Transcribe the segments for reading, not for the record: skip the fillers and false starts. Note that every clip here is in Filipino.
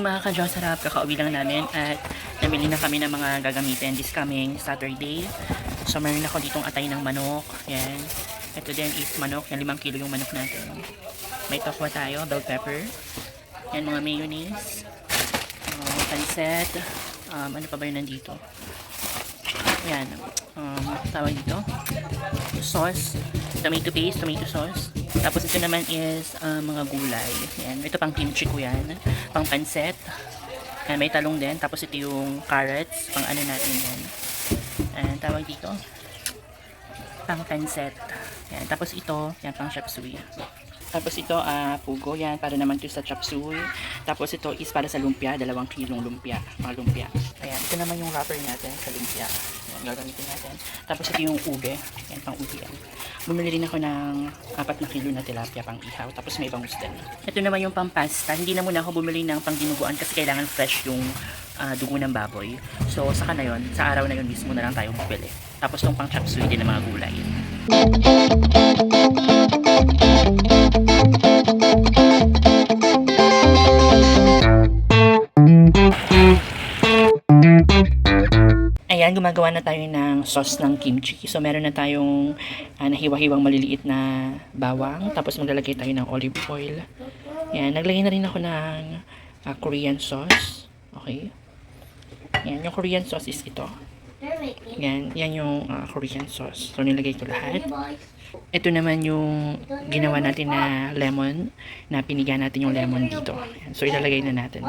mga ka-Diyos, sarap, kakauwi lang namin at namili na kami ng mga gagamitin this coming Saturday. So meron ako ditong atay ng manok. Yan. Ito din is manok. Yan, 5 kilo yung manok natin. May tokwa tayo, bell pepper. Yan, mga mayonnaise. Pancet. Ano pa ba yun nandito? Yan. Tawag dito. Sauce. Tomato paste, tomato sauce. Tapos ito naman is mga gulay. Yan. Ito pang kimchi ko yan. Pang pancet. Yan, may talong din. Tapos ito yung carrots. Pang ano natin yan. Yan, tawag dito. Pang pancet. Yan. Tapos ito, yan pang chop suey. Tapos ito, pugo. Yan, para naman ito sa chop suey. Tapos ito is para sa lumpia. 2 kilong lumpia. Mga lumpia. Ayan, ito naman yung wrapper natin sa lumpia. Yan, gagamitin natin. Tapos ito yung ube. Yan, pang ube yan. Bumili rin ako ng 4 na kilo na tilapia pang ihaw. Tapos may bangus din. Ito naman yung pang pasta. Hindi na muna ako bumili ng pang dinuguan kasi kailangan fresh yung dugo ng baboy. So, saka na yun. Sa araw na yun mismo na lang tayo bumili. Tapos yung pang chop suey din ng mga gulay. Ayan, gumagawa na tayo ng sauce ng kimchi. So, meron na tayong nahiwa-hiwang maliliit na bawang. Tapos, maglalagay tayo ng olive oil. Ayan, naglagay na rin ako ng Korean sauce. Okay. Ayan, yung Korean sauce is ito. Ayan, yan yung Korean sauce. So, nilagay ko lahat. Ito naman yung ginawa natin na lemon. Na piniga natin yung lemon dito. Ayan, so, ilalagay na natin.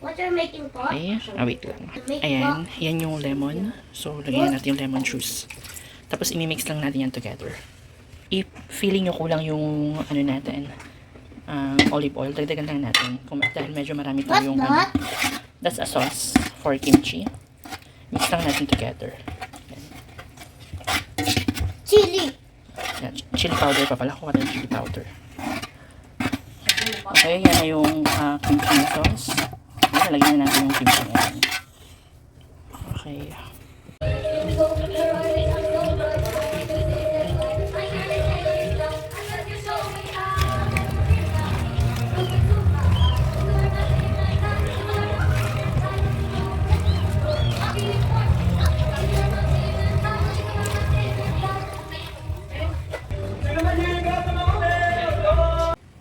What you're making pot? Okay, wait lang. Ayan, yan yung lemon. So, lagyan natin yung lemon juice. Tapos, imimix lang natin yan together. If feeling nyo kulang yung ano natin, olive oil, dagdagan lang natin. Dahil medyo marami tayong that's a sauce for kimchi. Mix lang natin together. Ayan. Chili. Ayan, chili powder pa pala. Kuha ng chili powder. Okay, yan na yung kimchi sauce. Nalagyan na natin yung kimchi ngayon. Okay.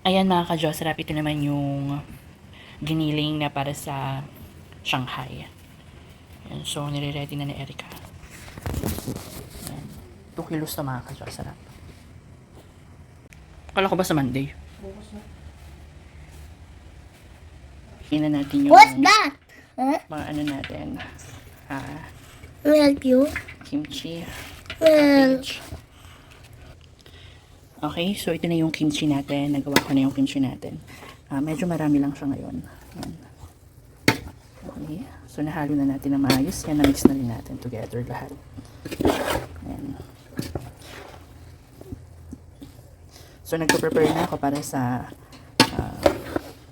Ayan mga ka-Diyos, sarap. Ito naman yung giniling na para sa Shanghai. Ayan, so, nire-ready na ni Erica. Ayan, 2 kilos na mga ka-Diyos, sarap. Akala ko ba sa Monday? Tingnan natin yung What's that? mga ano natin. Help you. Kimchi. Well, Okay, so ito na yung kimchi natin. Nagawa ko na yung kimchi natin. Medyo marami lang siya ngayon. Ayan. Okay, so nahalo na natin na maayos. Yan, na-mix na rin natin together lahat. Ayan. So nagpo-prepare na ako para sa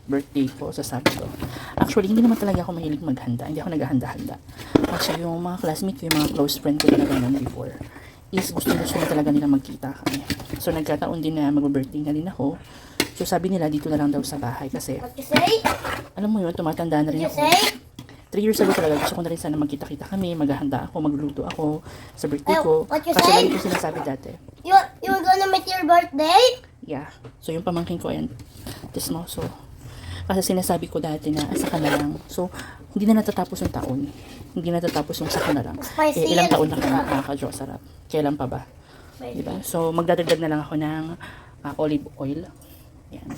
birthday ko sa Sabado. Actually, hindi naman talaga ako mahilig maghanda. Hindi ako naghahanda-handa. Actually, yung mga classmate ko, yung mga close friend ko talaga naman before, is gusto na talaga nila magkita kami. So, nagkataon din na mag-birthday na rin ako. So, sabi nila, dito na lang daw sa bahay. Kasi, what you say? alam mo yun, tumatanda na rin You ako. say? 3 years ago talaga, gusto ko na rin sana magkita-kita kami, maghahanda ako, magluluto ako sa birthday ko. What you Kasi say? lagi ko sinasabi dati. You were gonna make your birthday? Yeah. So, yung pamangkin ko, ayan, tismoso. Kasi sinasabi ko dati na, saka na lang. So, hindi na natatapos yung taon. Hindi natatapos yung saka na lang. Spicy Ilang yan. taon na kami nakaka-Diyos, sarap. Kailan pa ba? Diba? So, magdadagdag na lang ako ng olive oil. Yan.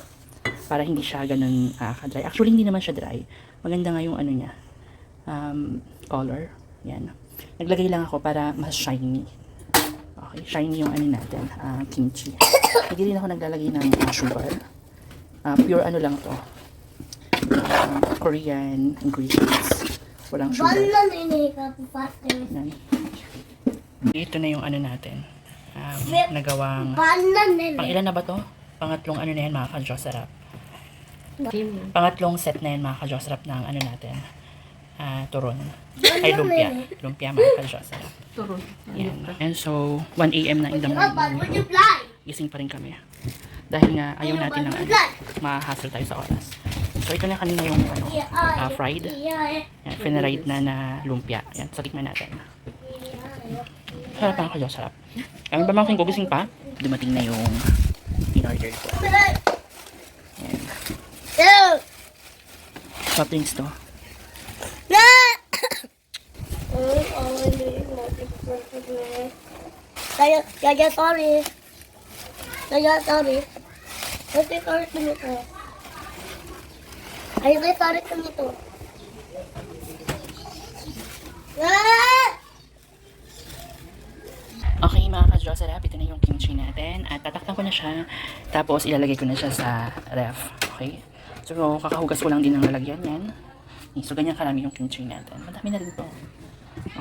Para hindi siya ganun ka-dry. Actually, hindi naman siya dry. Maganda nga yung ano niya. Color. Yan. Naglagay lang ako para mas shiny. Okay, shiny yung ano natin. Kimchi. Hindi rin ako naglalagay ng sugar. Pure ano lang to. Korean ingredients. Walang sugar. Yan. Ito na yung ano natin. Nagawang pang ilan na ba to? Pangatlong ano na yan mga ka-Diyos, sarap. Pangatlong set na yan mga ka-Diyos, sarap ng ano natin. Turon. Ay, lumpia. Lumpia mga ka-Diyos, sarap. Turon. Yan. And so, 1 AM na in the morning. Would you fly? Gising pa rin kami. Dahil nga, ayaw natin ng ano, ma-hassle tayo sa oras. So, So, ito na kanina yung ano, fried. Yan, finaried na lumpia. Yan, so tikman natin. Sarap ang kayo, sarap. Kami ba mga gising pa? Dumating na yung in-order ko. Yan. Soft drinks to. Kaya sorry. Kaya sorry. I say sorry to me too. I say sorry to me too. Okay mga ka-Diyos, sarap. Ito na yung kimchi natin. At tatakpan ko na siya. Tapos ilalagay ko na siya sa ref. Okay? So kakahugas ko lang din ng lalagyan yan. So ganyan karami yung kimchi natin. Madami na rin to.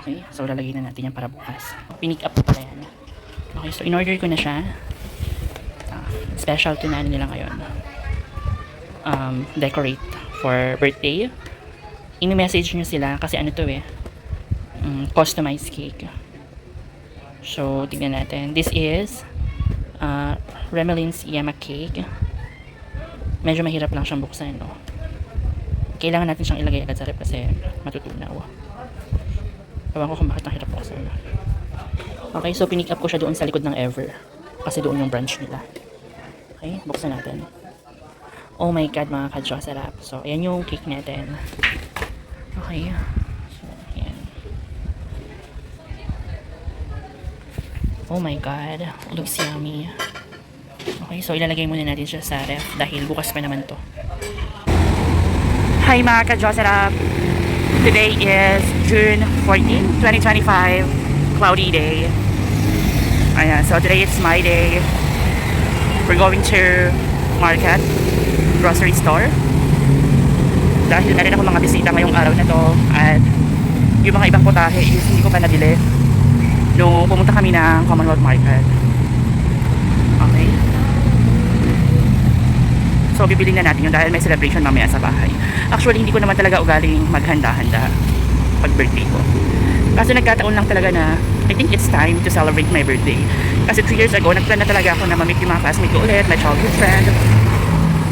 Okay? So lalagay na natin yan para bukas. Pinick up ko pala yan. Okay, so in-order ko na siya. Special to na nila ngayon. Decorate for birthday. In-message nyo sila kasi ano to eh. Customized cake. So, tignan natin. This is Remeline's Yama Cake. Medyo mahirap lang siyang buksan, no? Kailangan natin siyang ilagay agad sa rep kasi matutunaw. Ewan ko kung bakit ang hirap buksan. Okay, so pinick up ko siya doon sa likod ng Ever. Kasi doon yung branch nila. Okay, buksan natin. Oh my god, mga ka-Diyos, sarap. So, ayan yung cake natin. Okay. So, ayan. Oh my god, looks yummy. Okay, so ilalagay muna natin siya sa ref dahil bukas pa naman to. Hi mga ka-Diyos, sarap. Today is June 14, 2025. Cloudy day. Ayan, so today it's my day. We're going to market, grocery store. Dahil meron ako mga bisita ngayong araw na to at yung mga ibang putahe is hindi ko pa nabili nung pumunta kami ng Commonwealth Market. Okay. So bibili na natin yun dahil may celebration mamaya sa bahay. Actually hindi ko naman talaga ugaling maghanda-handa pag birthday ko. Kasi nagkataon lang talaga na I think it's time to celebrate my birthday. Kasi 3 years ago, nagplan na talaga ako na mamit yung mga classmate ko ulit, my childhood friend.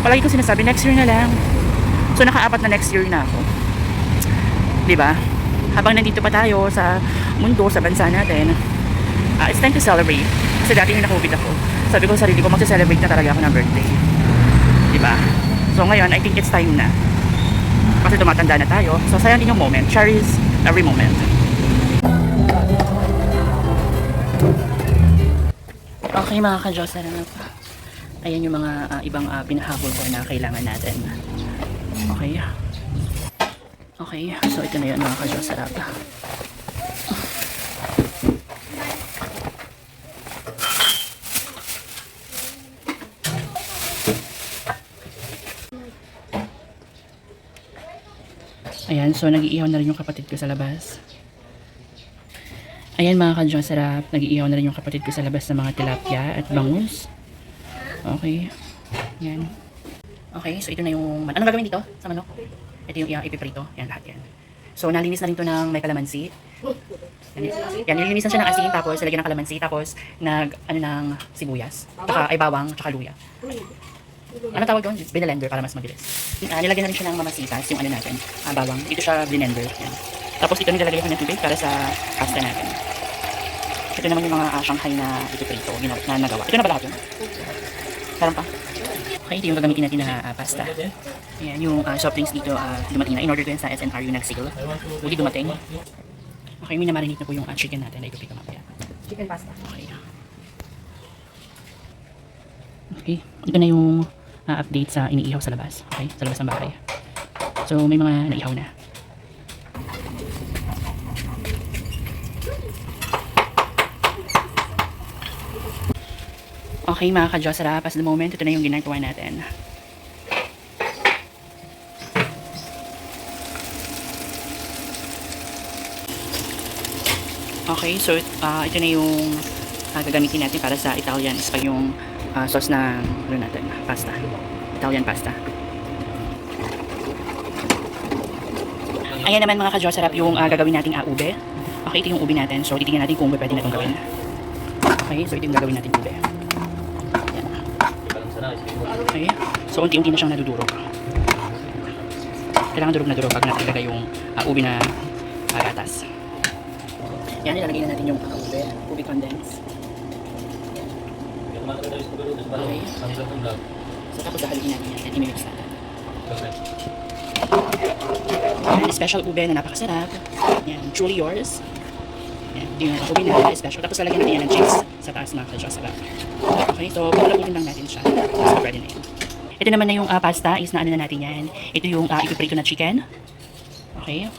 Palagi ko sinasabi, next year na lang. So naka-4 na next year na ako. Diba? Habang nandito pa tayo sa mundo, sa bansa natin, it's time to celebrate. Kasi dati nung na-COVID ako, sabi ko sa sarili ko, magsa-celebrate na talaga ako ng birthday. Diba? So ngayon, I think it's time na. Kasi tumatanda na tayo. So sayang din yung moment. Cherish every moment. Okay mga ka-Diyos, ayan yung mga ibang pinahabol ko na kailangan natin. Okay. Okay, so ito na yun mga ka-Diyos, sarap. Ayan, so nag-iihaw na rin yung kapatid ko sa labas. Ayan mga ka-Diyos, sarap. Nag-iihaw na rin yung kapatid ko sa labas ng mga tilapia at bangus. Okay. Yan. Okay, so ito na yung... Anong gagawin dito sa manok? Ito yung ipiprito. Yan, lahat yan. So, nalinis na rin to ng may kalamansi. Yan, nilinisan siya ng asin, tapos nilagyan ng kalamansi, tapos ng sibuyas. Tsaka ay bawang, tsaka luya. Ano tawag doon? Binalender para mas mabilis. Nilagyan na rin siya ng mamasitas, yung ano natin, bawang. Dito siya blender. Yan. Tapos ito nilalagay ko ng tubig para sa pasta natin. Ito naman yung mga Shanghai na ipiprito na nagawa. Ito na ba lahat yun? Meron pa? Okay, ito yung gagamitin natin na pasta. Ayan, yung soft drinks dito dumating na. In-order ko yan sa SNR yung nag-sale. Hindi dumating. Okay, minamarinate na po yung chicken natin na ipiprito mamaya. Chicken pasta. Okay. Okay, ito na yung update sa iniihaw sa labas. Okay, sa labas ng bahay. So, may mga naihaw na. Okay mga ka-Diyos, sarap. As the moment, ito na yung ginagawa natin. Okay, so ito na yung gagamitin natin para sa Italian spag, yung sauce na ano natin, pasta. Italian pasta. Ayan naman mga ka-Diyos, sarap yung gagawin nating ube. Okay, ito yung ube natin. So titingnan natin kung pwede na itong gawin. Okay, so ito yung gagawin natin ube. Okay, so unti-unti na siyang nadudurog. Kailangan durog na durog pag natin yung ube na gatas. Yan, ilalagay na natin yung ube condense. Okay. So tapos haluin natin yan, i-mix natin. Yan, special ube na napakasarap. Yan, truly yours. Yan, yung ube na special. Tapos lalagyan natin yan ng cheese sa taas mga ka-Diyos. Okay, so paglabutin lang natin siya. Tapos ready na yun. Ito naman na yung pasta, is na ano na natin yan. Ito yung ipiprito na chicken. Okay.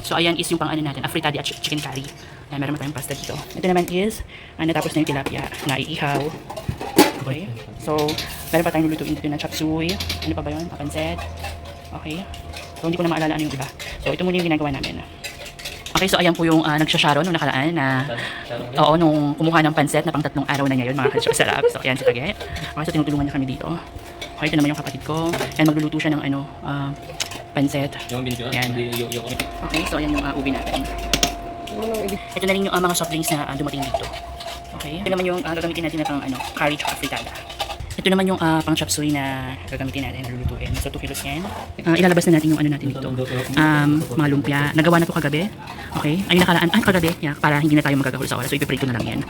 So ayan is yung pang ano natin, afritada at chicken curry. Ayan, meron tayong pasta dito. Ito naman is, natapos na yung tilapia na iihaw. Okay. So, meron pa tayong lulutuin dito na chop suey. Ano pa ba yun? Papanset. Okay. So, hindi ko na maalala ano yung iba. So, ito muna yung ginagawa namin. Okay, so ayan po yung nagsasharon nung nakaraan na nung kumuha ng panset na pang 3 araw na ngayon mga ka-Diyos. Sarap. So, ayan si Page. Okay, so tinutulungan niya kami dito. Okay, ito naman yung kapatid ko. Ayan, magluluto siya ng panset. Ayan. Okay, so ayan yung ube natin. Ito na rin yung mga soft drinks na dumating dito. Okay, ito naman yung gagamitin natin na pang curry at fritada. Ito naman yung pang chop suey na gagamitin natin, lulutuin. So 2 kilos yan. Ilalabas na natin yung ano natin dito. Mga lumpia. Nagawa na to kagabi. Okay, ay nakalaan. Kagabi. Yeah, para hindi na tayo magagahol sa oras. So ipiprito na lang yan.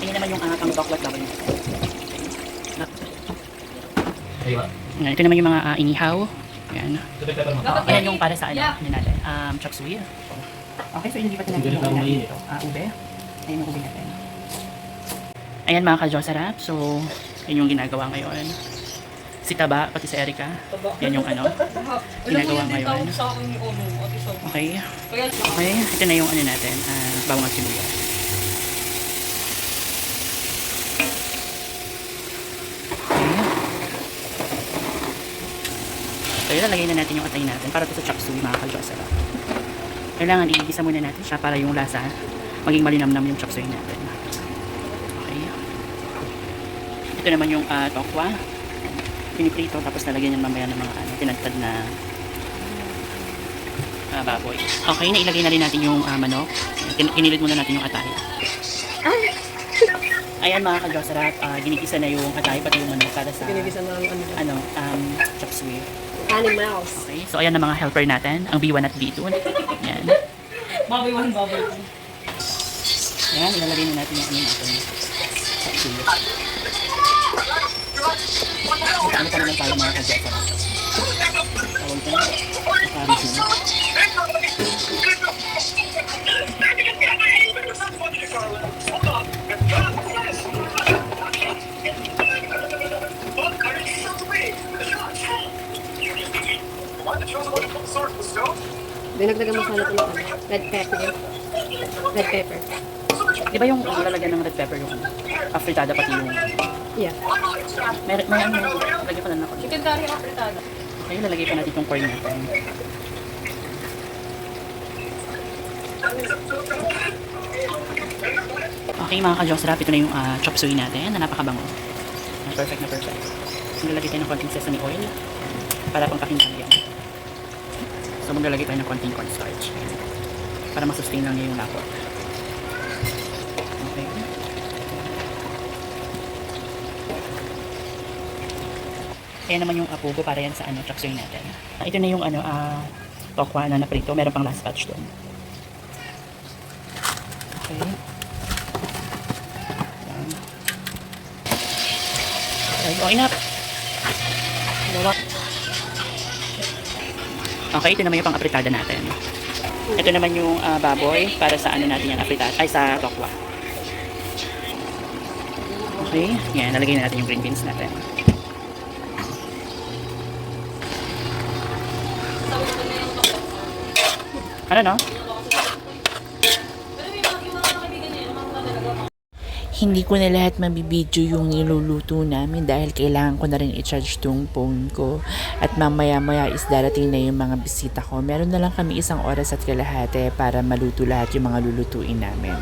Ayan naman yung pang chocolate bubble natin. Ito naman yung mga inihaw. Ayan. Ayan yung para sa ano natin. Chop suey. Okay, so ililipat na natin yung natin dito. Ube. Ayan yung ube natin. Ayan mga ka-Diyos, sarap. So, yun yung ginagawa ngayon. Si Taba, pati si Erica. Yan yung ginagawa ngayon. Okay. Okay, ito na yung ano natin. Bawang at sibuyas. So, ilalagay na natin yung atay natin para ito sa chop suey mga ka-Diyos, sarap. Kailangan iigisa muna natin siya para yung lasa maging malinamnam yung chop suey natin. Okay. Ito naman yung tokwa. Piniprito tapos nalagyan yan mamaya ng mga tinagtad na baboy. Okay, nailagay na rin natin yung manok. Kinilid muna natin yung atay. Ayan mga ka-Diyos, sarap. Ginigisa na yung atay pati yung manok para sa chop suey. Animals. Okay, so ayan na mga helper natin, ang B1 at B2. Ayan. Bobby 1, Bobby 2. Ayan, ilalagay na natin yung natin. Ano pa naman tayo mga ka-Diyos. Tawag ko na. Dinagdagan mo sana ito ng red pepper. Red pepper. Di ba yung lalagyan ng red pepper yung afritada pati yung... Yeah. May lalagay pa na ako. Chicken curry afritada. Okay, lalagay pa natin yung corn natin. Okay mga ka-Diyos, rap, ito na yung chop suey natin na napakabango. Perfect na perfect. Lalagay tayo ng konting sesame oil para pang pakinggan yan. So maglalagay tayo ng konting cornstarch para masustain lang niya yung lapot. Okay. Ayan naman yung apugo para yan sa chop suey natin. Ito na yung tokwa na naprito. Meron pang last batch doon. Okay. Ayan. Okay na. Okay, ito naman yung pang-apritada natin. Ito naman yung baboy para sa natin yan, apritada, ay sa tokwa. Okay, yan, nalagay na natin yung green beans natin. Ano no? Hindi ko na lahat mabibidyo yung niluluto namin dahil kailangan ko na rin i-charge tong phone ko. At mamaya-maya is darating na yung mga bisita ko. Meron na lang kami 1 oras at kalahati para maluto lahat yung mga lulutuin namin.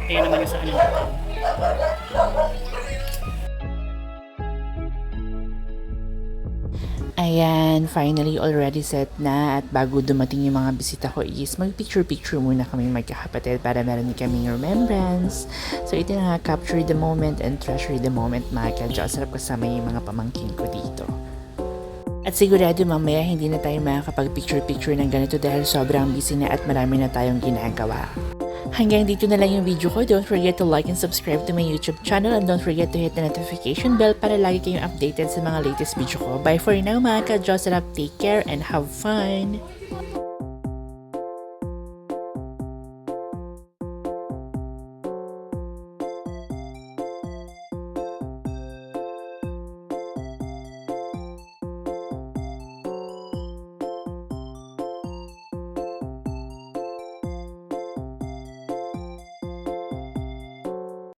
Ayan naman yung sa natin. Ayan, finally already set na at bago dumating yung mga bisita ko is mag-picture-picture muna kami magkakapatid para meron kaming remembrance. So ito na nga, capture the moment and treasure the moment mga ka-Diyos. Sarap kasama yung mga pamangkin ko dito. At sigurado mamaya hindi na tayo makakapag-picture-picture ng ganito dahil sobrang busy na at marami na tayong ginagawa. Hanggang dito na lang yung video ko. Don't forget to like and subscribe to my YouTube channel and don't forget to hit the notification bell para lagi kayong updated sa mga latest video ko. Bye for now mga ka-Diyos. Take care and have fun!